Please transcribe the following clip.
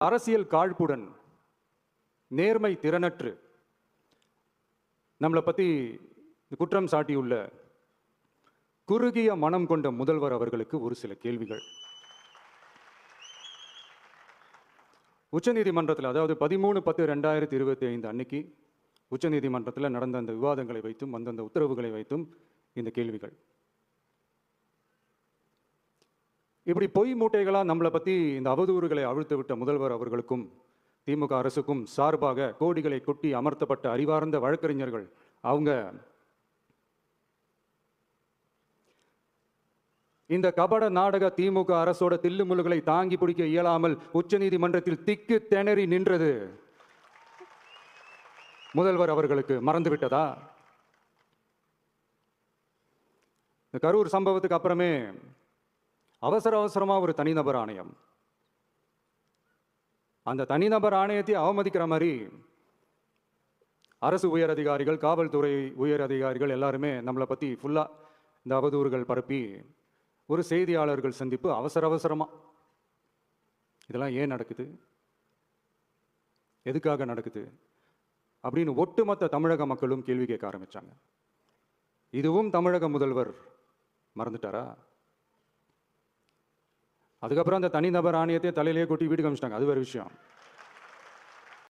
அரசியல் காழ்ப்புடன் நேர்மை திறனற்று நம்மளை பற்றி குற்றம் சாட்டியுள்ள குறுகிய மனம் கொண்ட முதல்வர் அவர்களுக்கு ஒரு சில கேள்விகள். உச்சநீதிமன்றத்தில், அதாவது 13/10/2025 அன்னைக்கு உச்சநீதிமன்றத்தில் நடந்த அந்த விவாதங்களை வைத்தும் அந்தந்த உத்தரவுகளை வைத்தும் இந்த கேள்விகள். இப்படி பொய் மூட்டைகளாக நம்மளை பற்றி இந்த அவதூறுகளை அவிழ்த்து விட்ட முதல்வர் அவர்களுக்கும் திமுக அரசுக்கும் சார்பாக கோடிகளை கொட்டி அமர்த்தப்பட்ட அறிவார்ந்த வழக்கறிஞர்கள் அவங்க இந்த கபட நாடக திமுக அரசோட தில்லுமுல்லுகளை தாங்கி பிடிக்க இயலாமல் உச்சநீதிமன்றத்தில் திக்கு திணறி நின்றது முதல்வர் அவர்களுக்கு மறந்துவிட்டதா? இந்த கரூர் சம்பவத்துக்கு அப்புறமே அவசரமா ஒரு தனிநபர் ஆணையம், அந்த தனிநபர் ஆணையத்தை அவமதிக்கிற மாதிரி அரசு உயர் அதிகாரிகள், காவல்துறை உயர் அதிகாரிகள் எல்லாருமே நம்மளை பற்றி ஃபுல்லாக இந்த அவதூறுகள் பரப்பி ஒரு செய்தியாளர்கள் சந்திப்பு அவசரமா. இதெல்லாம் ஏன் நடக்குது, எதுக்காக நடக்குது அப்படின்னு ஒட்டுமொத்த தமிழக மக்களும் கேள்வி கேட்க ஆரம்பிச்சாங்க. இதுவும் தமிழக முதல்வர் மறந்துட்டாரா? அதுக்கப்புறம் அந்த தனிநபர் ஆணையத்தை தலையிலேயே கொட்டி வீட்டுக்கு அனுப்பிச்சிட்டாங்க. அது வேறு விஷயம்.